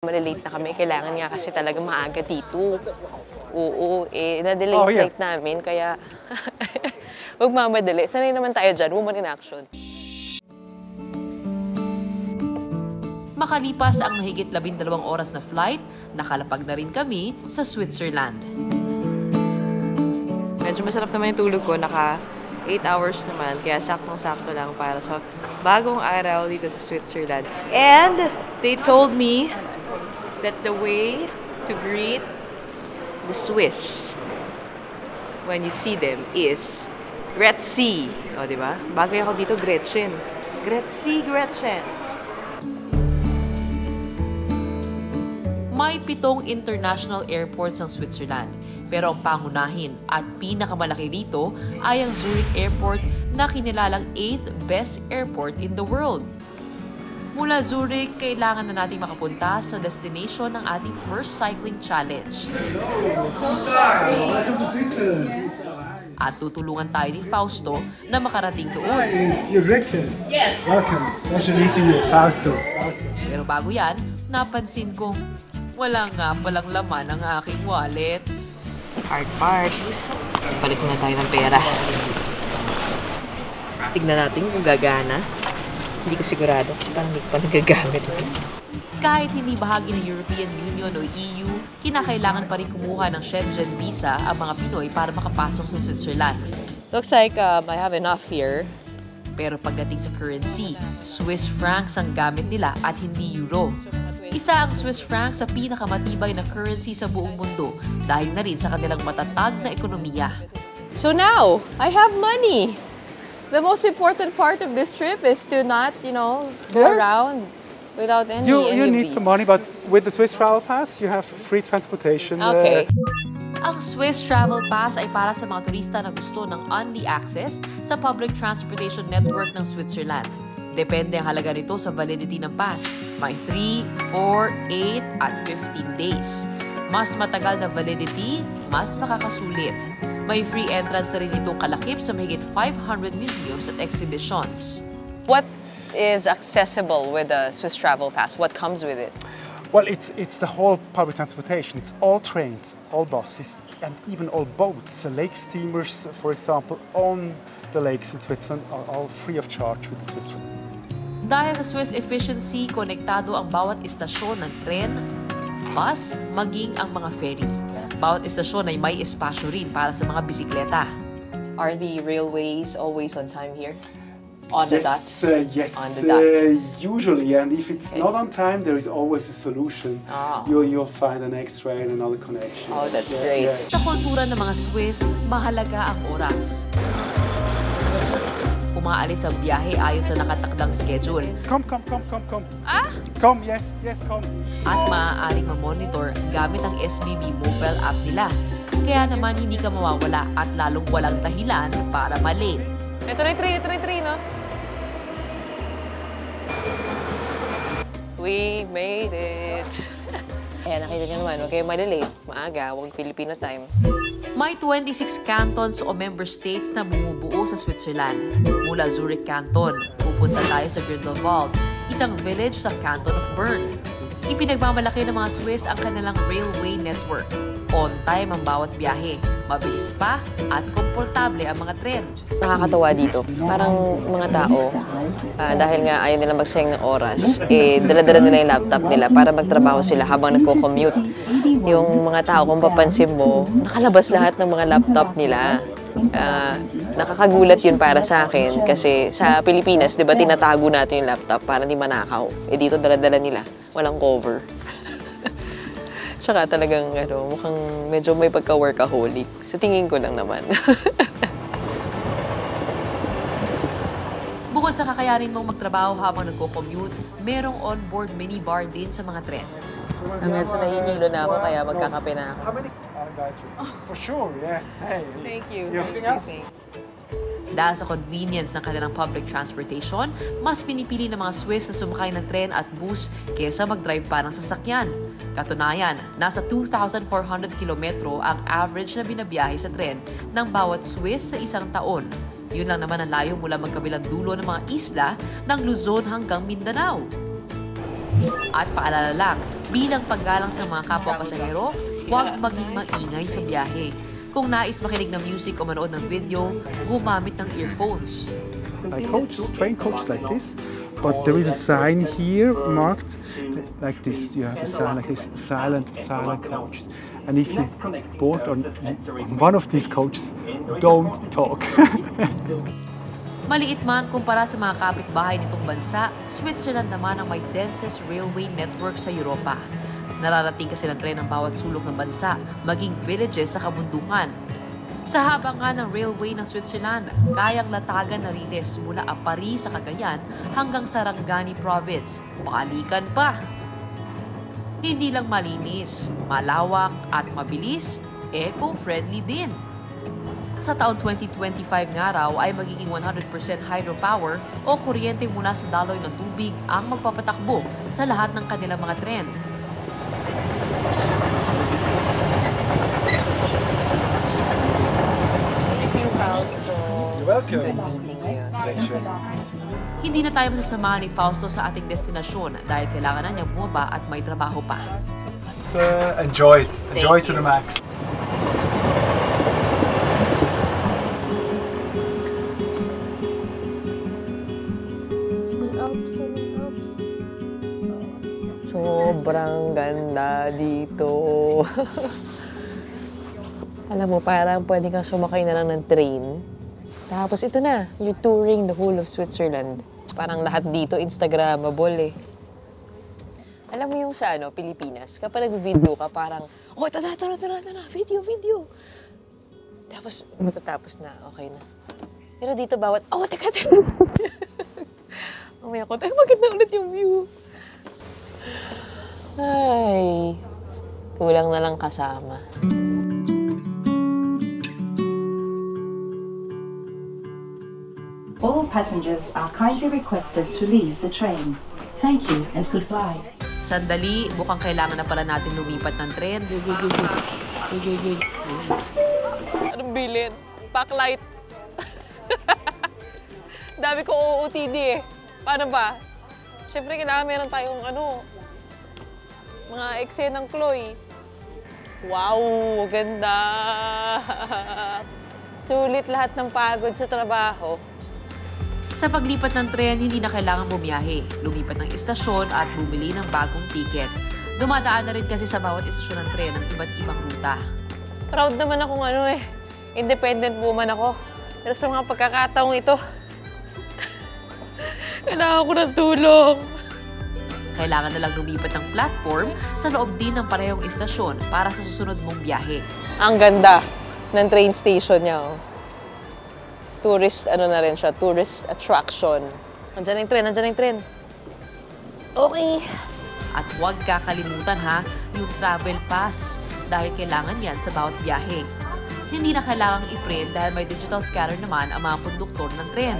Malilate na kami, kailangan nga kasi talaga maaga dito. Oo, na-delay flight namin, kaya huwag mamadali. Sanay naman tayo dyan, woman in action. Makalipas ang mahigit 12 oras na flight, nakalapag na rin kami sa Switzerland. Medyo masarap naman yung tulog ko, naka 8 hours naman, kaya saktong-sakto lang para sa bagong araw dito sa Switzerland. And they told me that the way to greet the Swiss when you see them is Grüezi. O, di ba? Bagay ako dito, Gretchen. Grüezi, Gretchen. May 7 international airports ang Switzerland, pero ang pangunahin at pinakamalaki dito ay ang Zurich Airport na kinilalang 8th best airport in the world. Mula Zurich, kailangan na nating makapunta sa destination ng ating first cycling challenge. At tutulungan tayo ni Fausto na makarating doon. It's your Gretchen. Yes. Welcome. Pleasure meeting you, Fausto. Pero bago yan, napansin ko, wala nga palang laman ang aking wallet. Part. Palit muna tayo ng pera. Tignan natin kung gagana. Hindi ko sigurado kasi parang hindi ko pa nagagamit. Kahit hindi bahagi ng European Union o EU, kinakailangan pa rin kumuha ng Schengen visa ang mga Pinoy para makapasok sa Switzerland. Looks like I have enough here. Pero pagdating sa currency, Swiss francs ang gamit nila at hindi euro. Isa ang Swiss franc sa pinakamatibay na currency sa buong mundo dahil na rin sa kanilang matatag na ekonomiya. So now, I have money. The most important part of this trip is to not, go around without any You need some money, but with the Swiss Travel Pass, you have free transportation. Okay. Ang Swiss Travel Pass ay para sa mga turista na gusto ng only access sa public transportation network ng Switzerland. Depende ang halaga nito sa validity ng pass. May 3, 4, 8 at 15 days. Mas matagal na validity, mas makakasulit. May free entrance na rin itong kalakip sa mahigit 500 museums at exhibitions. What is accessible with the Swiss Travel Pass? What comes with it? Well, it's the whole public transportation. It's all trains, all buses, and even all boats. Lake steamers, for example, on the lakes in Switzerland are all free of charge with the Swiss. Dahil sa Swiss efficiency, konektado ang bawat istasyon ng tren, bus, maging ang mga ferry. Bawat istasyon ay may espasyo rin para sa mga bisikleta. Are the railways always on time here? On the dot? Yes, on the dot. Usually, and if it's not on time, there is always a solution. You'll find an next train, another connection. Oh, that's great. Yeah. Sa kultura ng mga Swiss, mahalaga ang oras. Umaalis ang biyahe ayon sa nakatakdang schedule. Come. Come, yes, come. At maaaring ma-monitor gamit ang SBB mobile app nila. Kaya naman hindi ka mawawala at lalong walang dahilan para malate. Ito na yung train, no? We made it! Ayan, nakita niyo naman, huwag kayo malilate. Maaga, huwag Filipino time. May 26 cantons o member states na bumubuo sa Switzerland. Mula Zurich Canton, pupunta tayo sa Grindelwald, isang village sa Canton of Bern. Ipinagmamalaki ng mga Swiss ang kanilang railway network. On time ang bawat biyahe, mabilis pa at komportable ang mga tren. Nakakatawa dito. Parang mga tao, dahil nga ayaw nila magsayang ng oras, dala-dala nila yung laptop nila para magtrabaho sila habang nagko-commute. Yung mga tao, kung papansin mo, nakalabas lahat ng mga laptop nila. Nakakagulat yun para sa akin kasi sa Pilipinas, di ba, tinatago natin yung laptop para hindi manakaw. Dito dala-dala nila, walang cover. Tsaka talagang mukhang medyo may pagka-workaholic. Sa tingin ko lang naman. Bukod sa kakayanin mong magtrabaho habang nagko-commute, merong on-board minibar din sa mga tren. Medyo nahihilo na ako kaya magkakape na ako. How many? For sure, yes. Hey. Thank you. Anything else? Dahil sa convenience ng kanilang public transportation, mas pinipili ng mga Swiss na sumakay ng tren at bus kesa mag-drive pa ng sasakyan. Katunayan, nasa 2,400 kilometro ang average na binabiyahe sa tren ng bawat Swiss sa isang taon. Yun lang naman ang layo mula magkabilang dulo ng mga isla ng Luzon hanggang Mindanao. At paalala lang, Bilang paggalang sa mga kapwa pasahero, huwag maging maingay sa biyahe. Kung nais makinig ng music o manood ng video, gumamit ng earphones. Like train coach like this, but there is a sign here marked like this. You have a sign like this, silent coaches. And if you board on one of these coaches, don't talk. Maliit man kumpara sa mga kapitbahay nitong bansa, Switzerland naman ang may densest railway network sa Europa. Nararating kasi ng tren ang bawat sulok ng bansa, maging villages sa kabundukan. Sa haba nga ng railway ng Switzerland, kayang latagan na riles mula Apari sa Cagayan hanggang Sarangani Province. Balikan pa! Hindi lang malinis, malawak at mabilis, eco-friendly din. Sa taon 2025 nga raw ay magiging 100% hydropower o kuryente mula sa daloy ng tubig ang magpapatakbo sa lahat ng kanilang mga tren. You're welcome. Hindi na tayo masasamahan ni Fausto sa ating destinasyon dahil kailangan na niyang bumaba at may trabaho pa. Enjoy it. Enjoy to the max. Sobrang ganda dito. Alam mo, parang pwede kang sumakay na lang ng train. Tapos ito na, you're touring the whole of Switzerland. Parang lahat dito Instagrammable eh. Alam mo yung sa Pilipinas, kapag nag-video ka, parang, oh, tara, video. Tapos matatapos na, okay na. Pero dito bawat, oh, teka. Mamaya ko, maganda ulit yung view. Ay, kulang na lang kasama. All passengers are kindly requested to leave the train. Thank you and goodbye. Sandali, mukhang kailangan na pala natin lumipat ng tren. Anong bilin? Backlight. Dami ko OOTD eh. Paano ba? Siyempre, kailangan meron tayong mga eksenang Chloe. Wow, ganda! Sulit lahat ng pagod sa trabaho. Sa paglipat ng tren, hindi na kailangan bumiyahe, lumipat ng istasyon at bumili ng bagong tiket. Dumadaan na rin kasi sa bawat istasyon ng tren ang iba't ibang ruta. Proud naman akong independent woman ako. Pero sa mga pagkakataong ito, kailangan ko ng tulong. Kailangan na lang lumipat ng platform sa loob din ng parehong istasyon para sa susunod mong biyahe. Ang ganda ng train station niya. Tourist, na rin siya, tourist attraction. Nandiyan na yung tren. Okay. At huwag kakalimutan yung travel pass dahil kailangan yan sa bawat biyahe. Hindi na kailangang i-print dahil may digital scanner naman ang mga konduktor ng tren.